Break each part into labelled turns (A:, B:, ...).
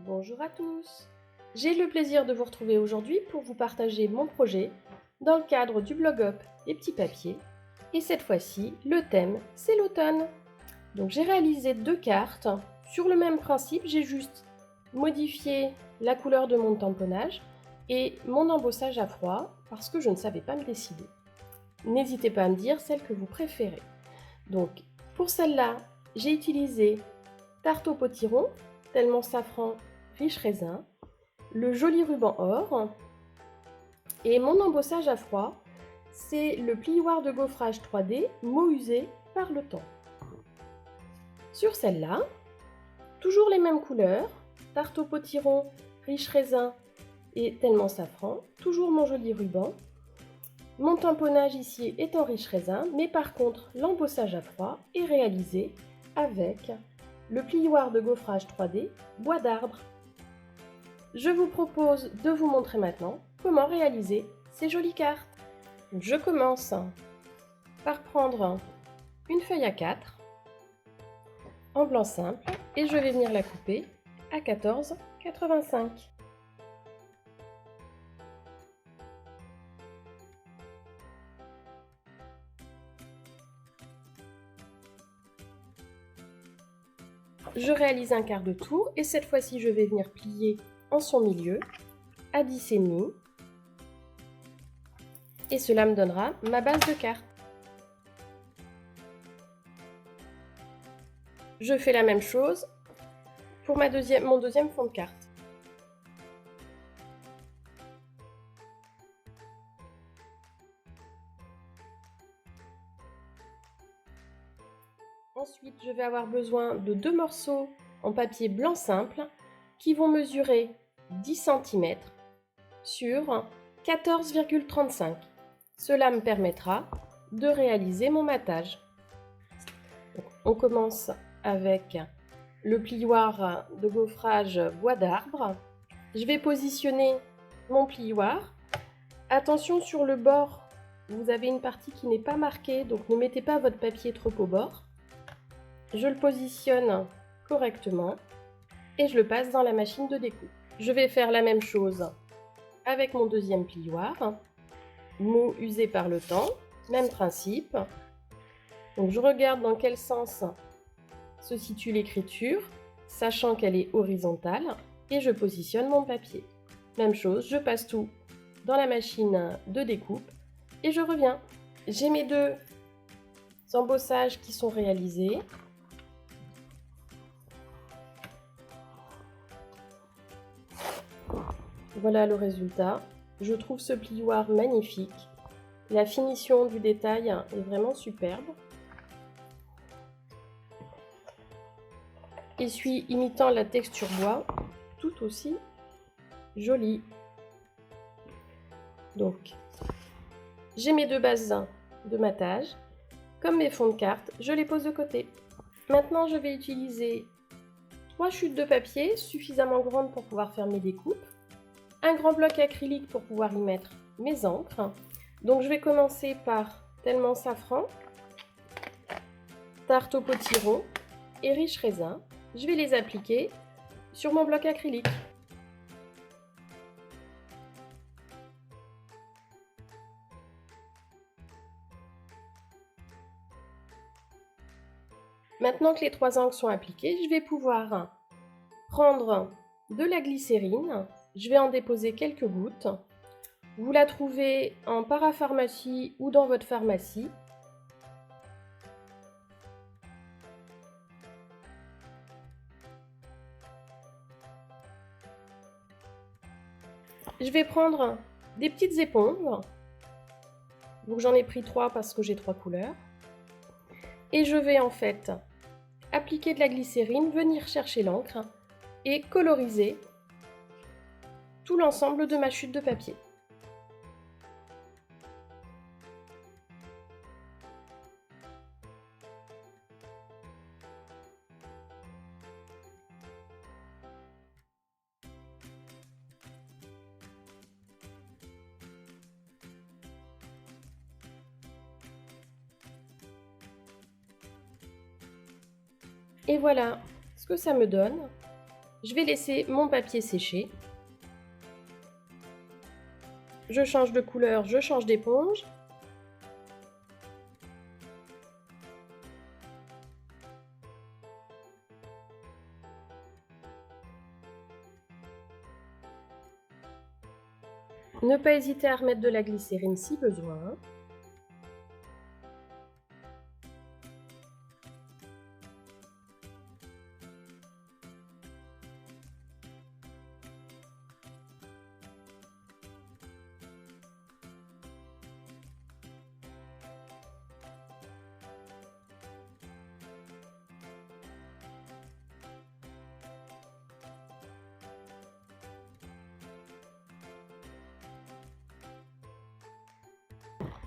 A: Bonjour à tous. J'ai le plaisir de vous retrouver aujourd'hui pour vous partager mon projet dans le cadre du blog Up des petits papiers. Et cette fois-ci, le thème, c'est l'automne. Donc j'ai réalisé 2 cartes. Sur le même principe, j'ai juste modifié la couleur de mon tamponnage et mon embossage à froid parce que je ne savais pas me décider. N'hésitez pas à me dire celle que vous préférez. Donc pour celle-là, j'ai utilisé tarte au potiron, tellement safran, riche raisin, le joli ruban or et mon embossage à froid, c'est le plioir de gaufrage 3D mot usé par le temps. Sur celle-là, toujours les mêmes couleurs, tarte au potiron, riche raisin et tellement safran, toujours mon joli ruban. Mon tamponnage ici est en riche raisin, mais par contre l'embossage à froid est réalisé avec le plioir de gaufrage 3D bois d'arbre. Je vous propose de vous montrer maintenant comment réaliser ces jolies cartes. Je commence par prendre une feuille A4 en blanc simple et je vais venir la couper à 14,85. Je réalise un quart de tour et cette fois-ci je vais venir plier en son milieu à 10,5 et cela me donnera ma base de carte. Je fais la même chose pour mon deuxième fond de carte. Ensuite, je vais avoir besoin de 2 morceaux en papier blanc simple qui vont mesurer 10 cm sur 14,35. Cela me permettra de réaliser mon matage. Donc, on commence avec le plioir de gaufrage bois d'arbre. Je vais positionner mon plioir. Attention sur le bord, vous avez une partie qui n'est pas marquée, donc ne mettez pas votre papier trop au bord. Je le positionne correctement et je le passe dans la machine de découpe. Je vais faire la même chose avec mon deuxième plioir, mot usé par le temps, même principe. Donc je regarde dans quel sens se situe l'écriture, sachant qu'elle est horizontale, et je positionne mon papier. Même chose, je passe tout dans la machine de découpe et je reviens. J'ai mes 2 embossages qui sont réalisés. Voilà le résultat. Je trouve ce plioir magnifique. La finition du détail est vraiment superbe. Essuie imitant la texture bois, tout aussi joli. Donc, j'ai mes 2 bases de matage. Comme mes fonds de carte, je les pose de côté. Maintenant, je vais utiliser 3 chutes de papier suffisamment grandes pour pouvoir faire mes découpes. Un grand bloc acrylique pour pouvoir y mettre mes encres. Donc je vais commencer par tellement safran, tarte au potiron et riche raisin. Je vais les appliquer sur mon bloc acrylique. Maintenant que les 3 encres sont appliquées, je vais pouvoir prendre de la glycérine. Je vais en déposer quelques gouttes. Vous la trouvez en parapharmacie ou dans votre pharmacie. Je vais prendre des petites éponges. Donc j'en ai pris 3 parce que j'ai 3 couleurs. Et je vais en fait appliquer de la glycérine, venir chercher l'encre et coloriser tout l'ensemble de ma chute de papier. Et voilà ce que ça me donne. Je vais laisser mon papier sécher. Je change de couleur, je change d'éponge. Ne pas hésiter à remettre de la glycérine si besoin.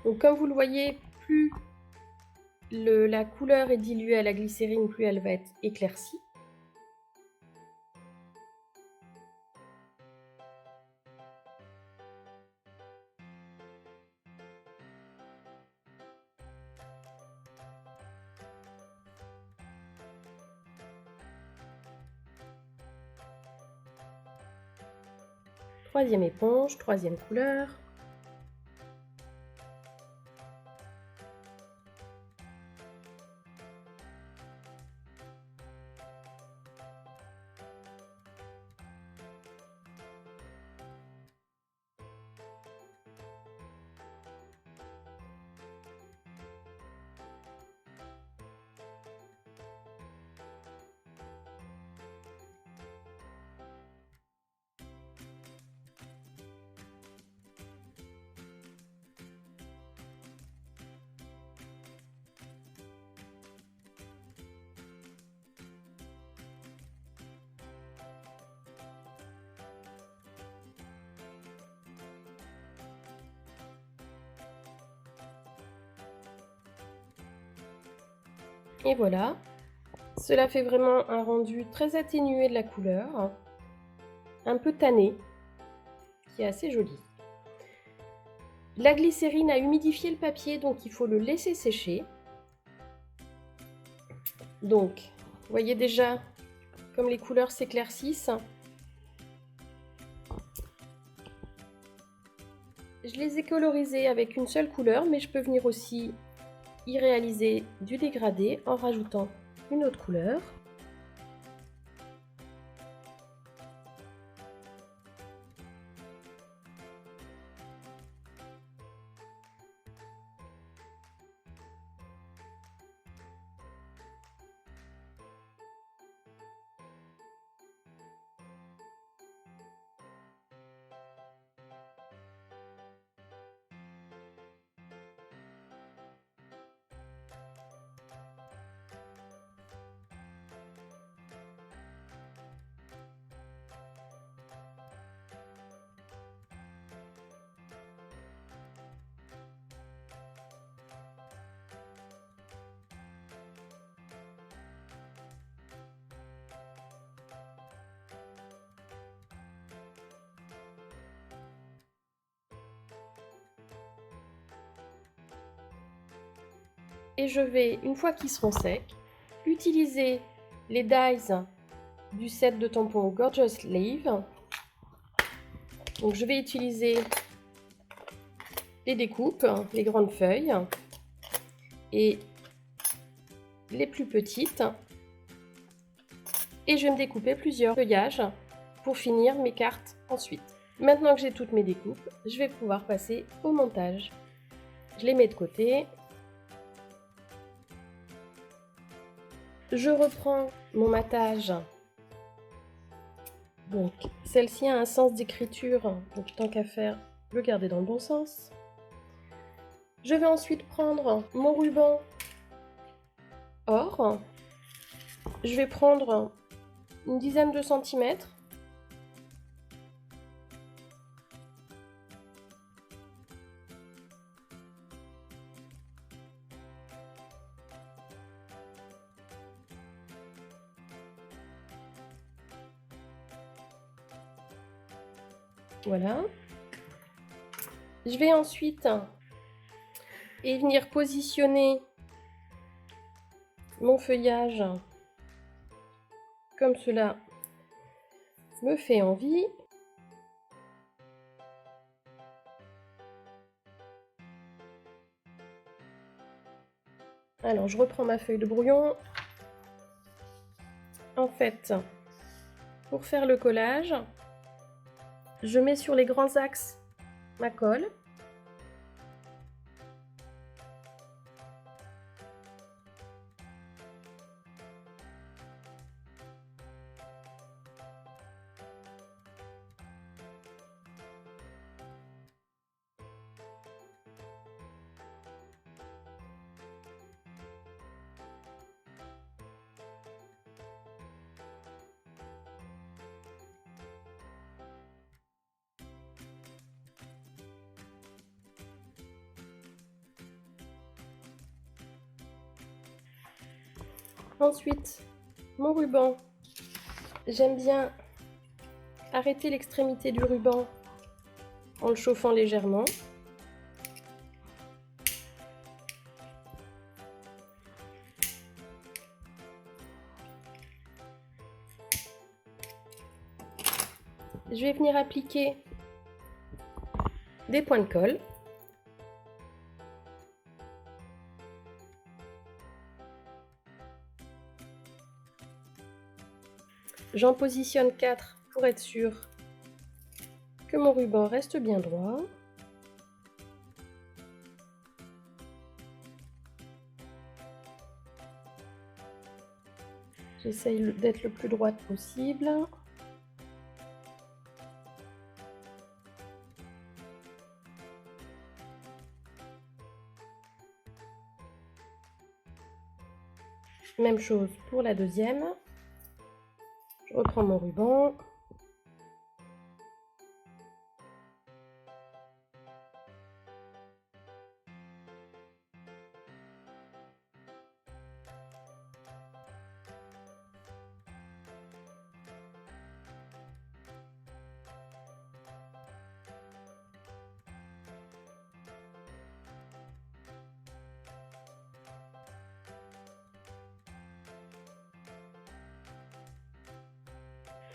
A: Donc comme vous le voyez, plus la couleur est diluée à la glycérine, plus elle va être éclaircie. Troisième éponge, troisième couleur. Et voilà, cela fait vraiment un rendu très atténué de la couleur, un peu tanné, qui est assez joli. La glycérine a humidifié le papier, donc il faut le laisser sécher. Donc, vous voyez déjà comme les couleurs s'éclaircissent. Je les ai colorisées avec une seule couleur, mais je peux venir aussi y réaliser du dégradé en rajoutant une autre couleur. Et je vais, une fois qu'ils seront secs, utiliser les dies du set de tampons Gorgeous Leave. Donc je vais utiliser les découpes, les grandes feuilles et les plus petites. Et je vais me découper plusieurs feuillages pour finir mes cartes ensuite. Maintenant que j'ai toutes mes découpes, je vais pouvoir passer au montage. Je les mets de côté. Je reprends mon matage. Donc, celle-ci a un sens d'écriture, donc tant qu'à faire, le garder dans le bon sens. Je vais ensuite prendre mon ruban or. Je vais prendre une dizaine de centimètres. Voilà. Je vais ensuite venir positionner mon feuillage comme cela me fait envie. Alors, je reprends ma feuille de brouillon. En fait, pour faire le collage, je mets sur les grands axes ma colle. Ensuite, mon ruban, j'aime bien arrêter l'extrémité du ruban en le chauffant légèrement. Je vais venir appliquer des points de colle. J'en positionne 4 pour être sûr que mon ruban reste bien droit. J'essaye d'être le plus droite possible. Même chose pour la deuxième. Je reprends mon ruban.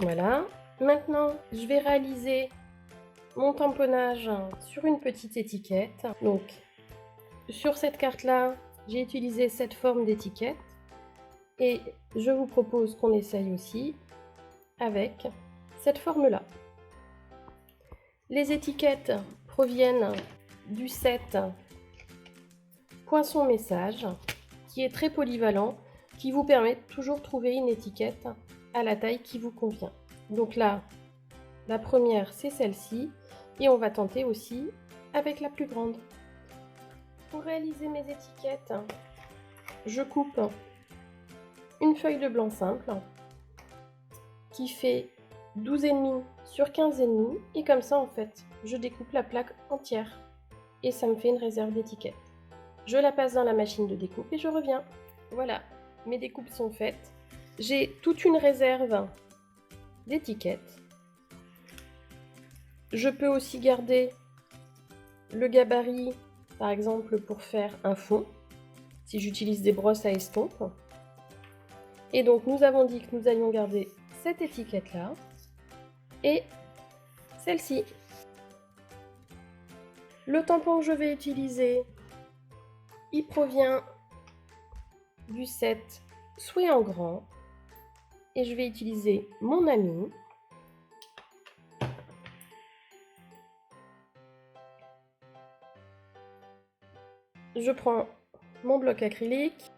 A: Voilà. Maintenant, je vais réaliser mon tamponnage sur une petite étiquette. Donc, sur cette carte-là, j'ai utilisé cette forme d'étiquette. Et je vous propose qu'on essaye aussi avec cette forme-là. Les étiquettes proviennent du set Poinçon Message, qui est très polyvalent, qui vous permet de toujours trouver une étiquette à la taille qui vous convient. Donc là, la première, c'est celle-ci, et on va tenter aussi avec la plus grande. Pour réaliser mes étiquettes, je coupe une feuille de blanc simple qui fait 12,5 sur 15,5, et comme ça, en fait, je découpe la plaque entière et ça me fait une réserve d'étiquettes. Je la passe dans la machine de découpe et je reviens. Voilà, mes découpes sont faites. J'ai toute une réserve d'étiquettes. Je peux aussi garder le gabarit, par exemple, pour faire un fond, si j'utilise des brosses à estompe. Et donc, nous avons dit que nous allions garder cette étiquette-là et celle-ci. Le tampon que je vais utiliser, il provient du set Souhait en grand et je vais utiliser mon ami. Je prends mon bloc acrylique.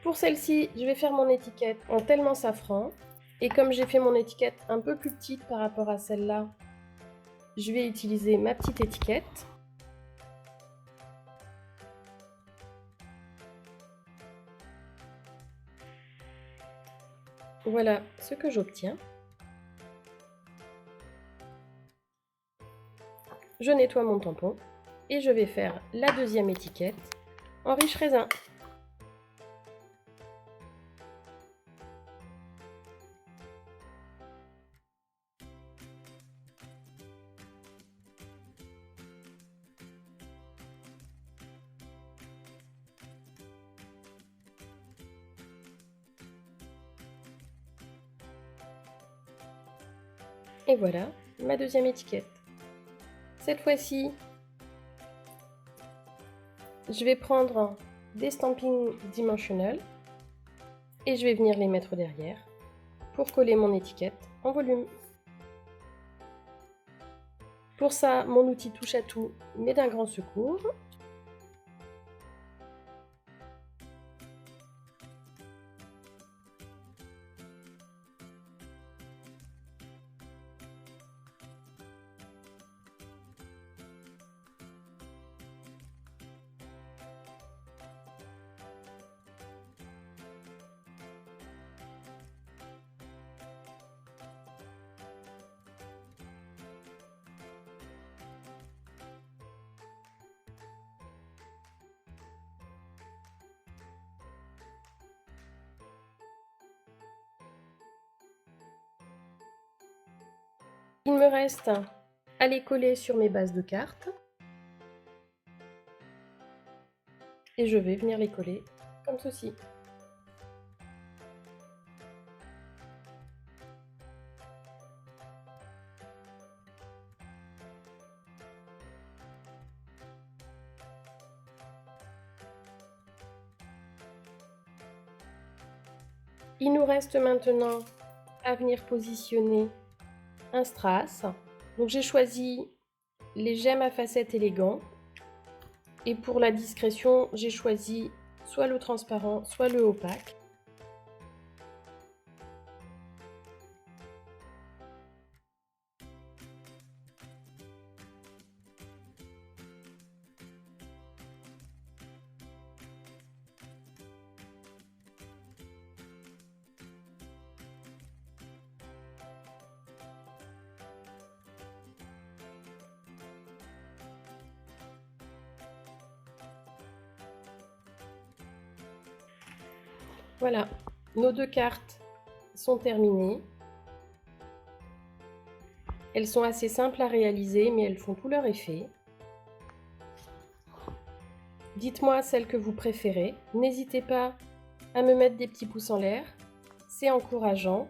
A: Pour celle-ci, je vais faire mon étiquette en tellement safran. Et comme j'ai fait mon étiquette un peu plus petite par rapport à celle-là, je vais utiliser ma petite étiquette. Voilà ce que j'obtiens. Je nettoie mon tampon et je vais faire la deuxième étiquette en riche raisin. Et voilà ma deuxième étiquette. Cette fois-ci, je vais prendre des stampings dimensionnels et je vais venir les mettre derrière pour coller mon étiquette en volume. Pour ça, mon outil touche à tout m'est d'un grand secours. Il me reste à les coller sur mes bases de cartes. Et je vais venir les coller comme ceci. Il nous reste maintenant à venir positionner un strass. Donc j'ai choisi les gemmes à facettes élégants. Et pour la discrétion, j'ai choisi soit le transparent, soit le opaque. Voilà, nos deux cartes sont terminées. Elles sont assez simples à réaliser, mais elles font tout leur effet. Dites-moi celle que vous préférez. N'hésitez pas à me mettre des petits pouces en l'air. C'est encourageant.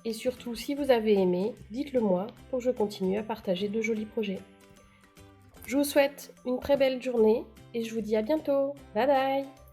A: Et surtout, si vous avez aimé, dites-le moi pour que je continue à partager de jolis projets. Je vous souhaite une très belle journée et je vous dis à bientôt. Bye bye!